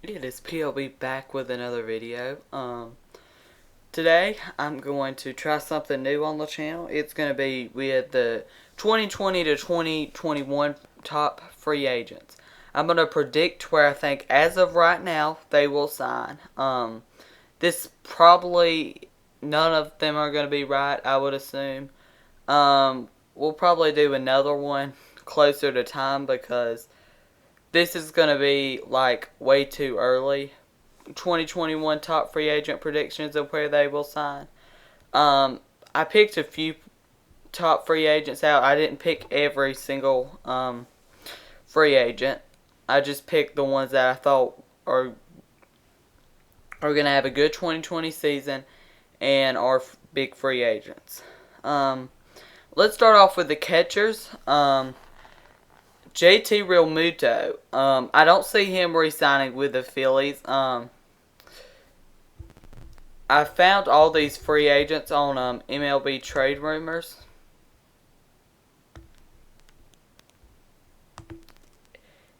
It is PLB back with another video. Today I'm going to try something new on the channel. It's going to be with the 2020 to 2021 top free agents. I'm going to predict where I think as of right now they will sign. This probably none of them are going to be right, I would assume. We'll probably do another one closer to time because this is going to be like way too early. 2021 top free agent predictions of where they will sign. I picked a few top free agents out. I didn't pick every single free agent. I just picked the ones that I thought are going to have a good 2020 season and are big free agents. Let's start off with the catchers. JT Realmuto. I don't see him re-signing with the Phillies. I found all these free agents on MLB Trade Rumors.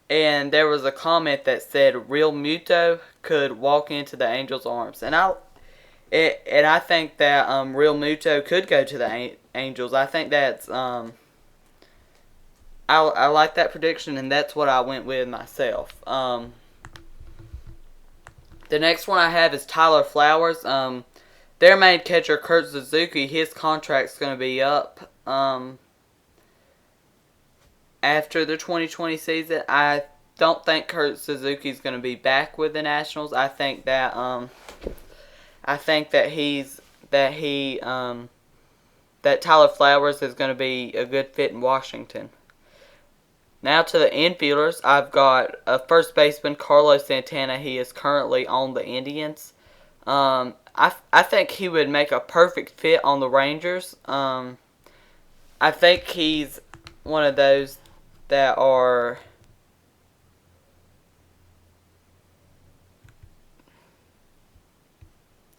And there was a comment that said Realmuto could walk into the Angels' arms. And I think that Realmuto could go to the Angels. I think that's I like that prediction, and that's what I went with myself. The next one I have is Tyler Flowers. Their main catcher, Kurt Suzuki, his contract's going to be up after the 2020 season. I don't think Kurt Suzuki's going to be back with the Nationals. I think that Tyler Flowers is going to be a good fit in Washington. Now to the infielders, I've got a first baseman, Carlos Santana. He is currently on the Indians. I think he would make a perfect fit on the Rangers. I think he's one of those that are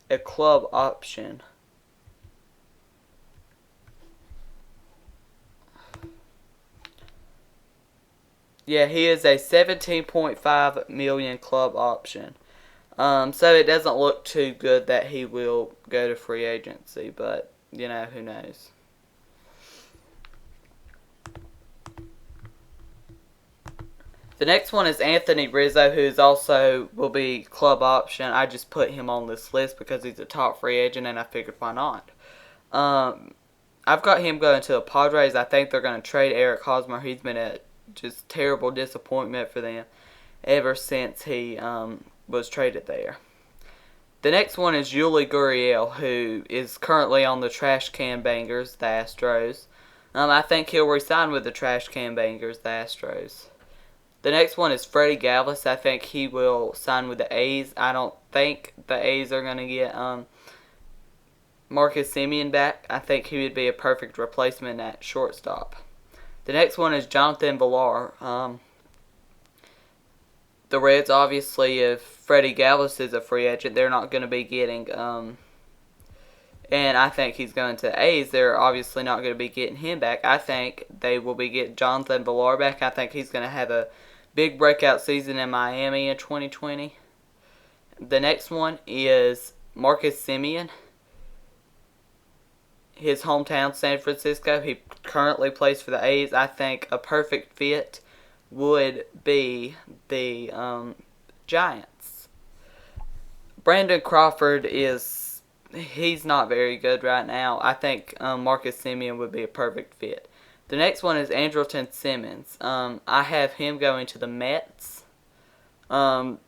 a club option. Yeah, he is a $17.5 million club option. So it doesn't look too good that he will go to free agency, but, you know, who knows. The next one is Anthony Rizzo, who is also will be club option. I just put him on this list because he's a top free agent, and I figured why not. I've got him going to the Padres. I think they're going to trade Eric Hosmer. He's been a just terrible disappointment for them ever since he was traded there. The next one is Yuli Gurriel, who is currently on the Trash Can Bangers, the Astros. I think he'll resign with the Trash Can Bangers, the Astros. The next one is Freddie Galvis. I think he will sign with the A's. I don't think the A's are going to get Marcus Semien back. I think he would be a perfect replacement at shortstop. The next one is Jonathan Villar. The Reds, obviously, if Freddie Galvis is a free agent, they're not going to be getting, and I think he's going to the A's. They're obviously not going to be getting him back. I think they will be getting Jonathan Villar back. I think he's going to have a big breakout season in Miami in 2020. The next one is Marcus Semien. His hometown, San Francisco. He currently plays for the A's. I think a perfect fit would be the Giants. Brandon Crawford he's not very good right now. I think Marcus Semien would be a perfect fit. The next one is Andrelton Simmons. I have him going to the Mets. The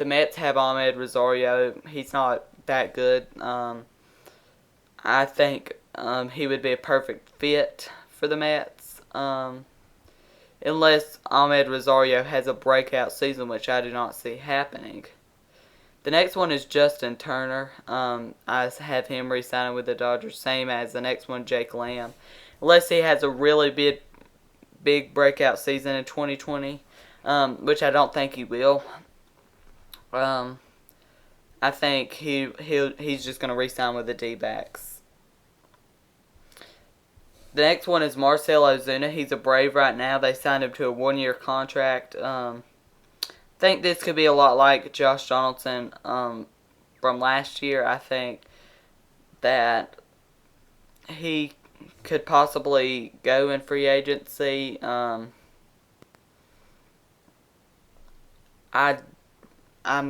Mets have Ahmed Rosario. He's not that good. I think he would be a perfect fit for the Mets. Unless Ahmed Rosario has a breakout season, which I do not see happening. The next one is Justin Turner. I have him re-signing with the Dodgers, same as the next one, Jake Lamb. Unless he has a really big breakout season in 2020, which I don't think he will. I think he's just going to re-sign with the D-backs. The next one is Marcell Ozuna. He's a Brave right now. They signed him to a one-year contract. think this could be a lot like Josh Donaldson from last year. I think that he could possibly go in free agency. I'm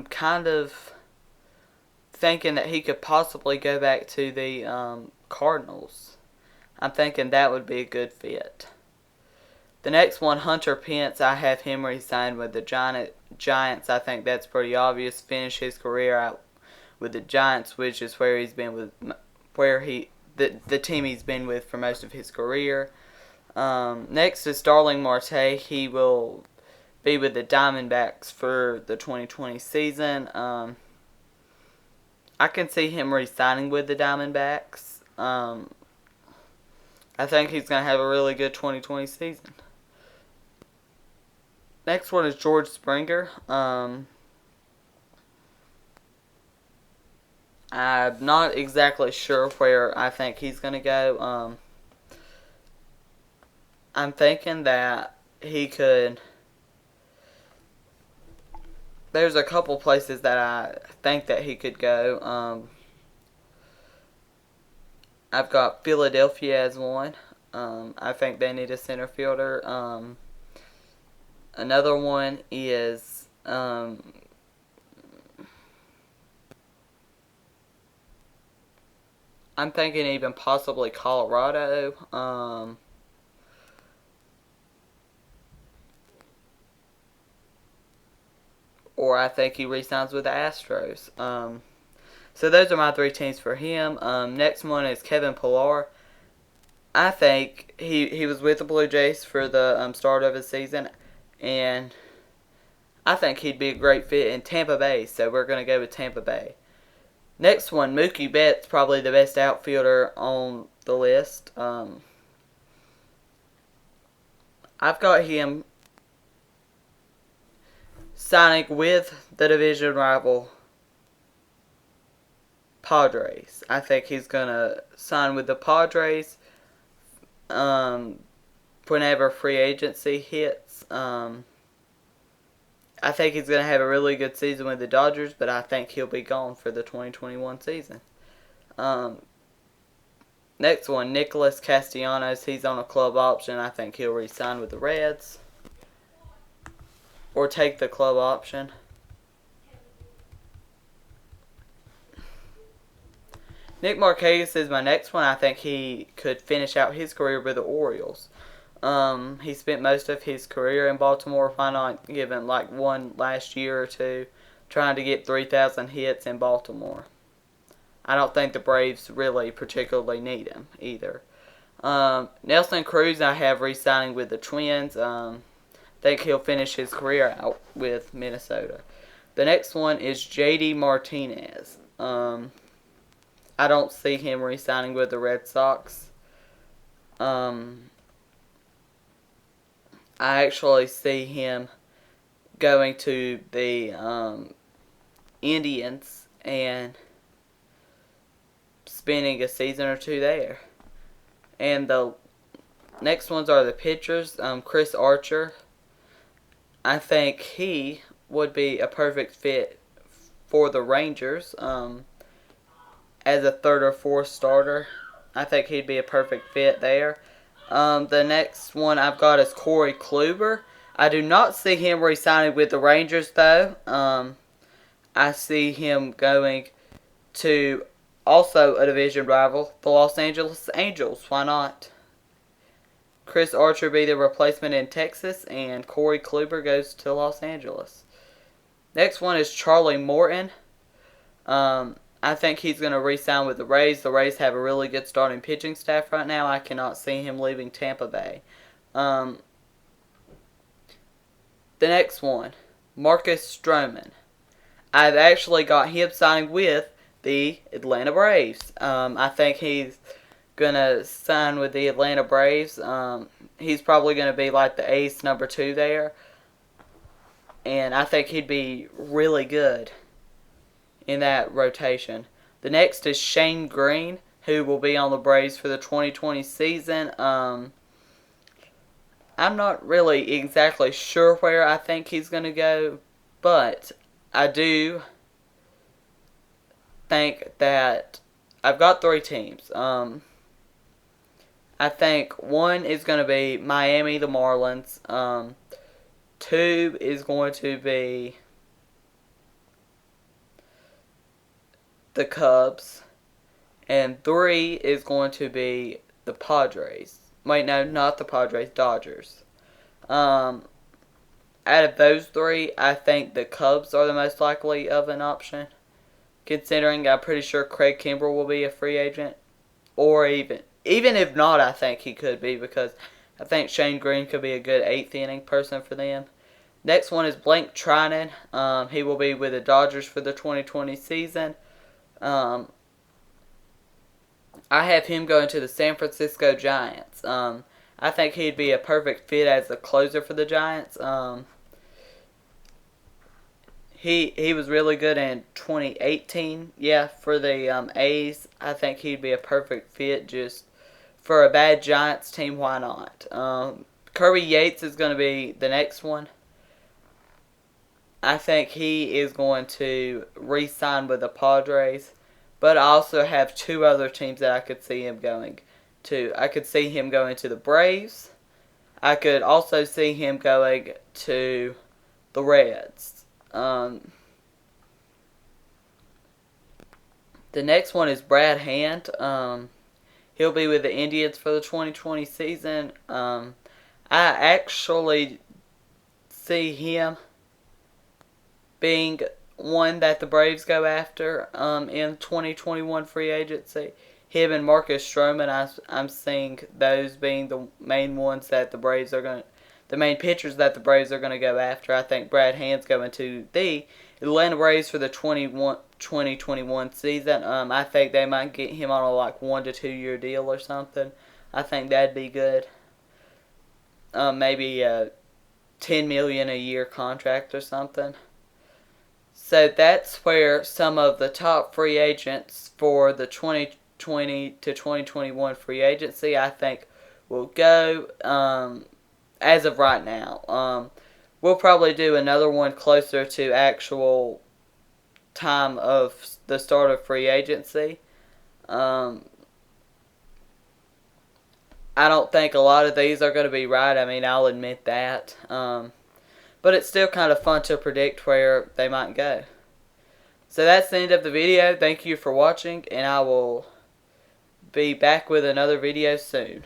kind of thinking that he could possibly go back to the Cardinals. I'm thinking that would be a good fit. The next one, Hunter Pence, I have him re-signed with the Giants. I think that's pretty obvious. Finish his career out with the Giants, which is where he's been with, the team he's been with for most of his career. Next is Starling Marte. He will be with the Diamondbacks for the 2020 season. I can see him re-signing with the Diamondbacks. I think he's going to have a really good 2020 season. Next one is George Springer. I'm not exactly sure where I think he's going to go. I'm thinking that he could... There's a couple places that I think that he could go. I've got Philadelphia as one. I think they need a center fielder. Another one is I'm thinking even possibly Colorado. Or I think he re-signs with the Astros. So those are my three teams for him. Next one is Kevin Pillar. I think he was with the Blue Jays for the start of his season, and I think he'd be a great fit in Tampa Bay, so we're going to go with Tampa Bay. Next one, Mookie Betts, probably the best outfielder on the list. I've got him signing with the division rival Padres. I think he's going to sign with the Padres whenever free agency hits. I think he's going to have a really good season with the Dodgers, but I think he'll be gone for the 2021 season. Next one, Nicholas Castellanos. He's on a club option. I think he'll re-sign with the Reds or take the club option. Nick Markakis is my next one. I think he could finish out his career with the Orioles. He spent most of his career in Baltimore. Why not give him like one last year or two trying to get 3,000 hits in Baltimore? I don't think the Braves really particularly need him either. Nelson Cruz I have re-signing with the Twins. Think he'll finish his career out with Minnesota. The next one is J.D. Martinez. I don't see him re-signing with the Red Sox. I actually see him going to the Indians and spending a season or two there. And the next ones are the pitchers. Chris Archer. I think he would be a perfect fit for the Rangers as a third or fourth starter. I think he'd be a perfect fit there. The next one I've got is Corey Kluber. I do not see him re-signing with the Rangers, though. I see him going to also a division rival, the Los Angeles Angels. Why not? Chris Archer be the replacement in Texas, and Corey Kluber goes to Los Angeles. Next one is Charlie Morton. I think he's going to re-sign with the Rays. The Rays have a really good starting pitching staff right now. I cannot see him leaving Tampa Bay. The next one, Marcus Stroman. I've actually got him signing with the Atlanta Braves. I think he's going to sign with the Atlanta Braves. He's probably going to be like the ace number 2 there. And I think he'd be really good in that rotation. The next is Shane Green, who will be on the Braves for the 2020 season. I'm not really exactly sure where I think he's going to go But I do think that I've got 3 teams. I think one is going to be Miami, the Marlins. 2 is going to be the Cubs. And 3 is going to be the Padres. Wait, no, not the Padres, Dodgers. Out of those 3, I think the Cubs are the most likely of an option. Considering I'm pretty sure Craig Kimbrell will be a free agent. Or even if not, I think he could be, because I think Shane Green could be a good 8th inning person for them. Next one is Blake Trinan. He will be with the Dodgers for the 2020 season. I have him going to the San Francisco Giants. I think he'd be a perfect fit as a closer for the Giants. He was really good in 2018, for the A's. I think he'd be a perfect fit just for a bad Giants team. Why not? Kirby Yates is going to be the next one. I think he is going to re-sign with the Padres. But I also have 2 other teams that I could see him going to. I could see him going to the Braves. I could also see him going to the Reds. The next one is Brad Hand. He'll be with the Indians for the 2020 season. I actually see him being one that the Braves go after in 2021 free agency. Him and Marcus Stroman, I'm seeing those being the main ones that the Braves are going to, the main pitchers that the Braves are going to go after. I think Brad Hand's going to the Atlanta Braves for the 2021 season. I think they might get him on a 1 to 2 year deal or something. I think that'd be good. Maybe a $10 million a year contract or something. So that's where some of the top free agents for the 2020 to 2021 free agency, I think, will go as of right now. We'll probably do another one closer to actual time of the start of free agency. I don't think a lot of these are going to be right. I mean, I'll admit that. But it's still kind of fun to predict where they might go. So that's the end of the video. Thank you for watching, and I will be back with another video soon.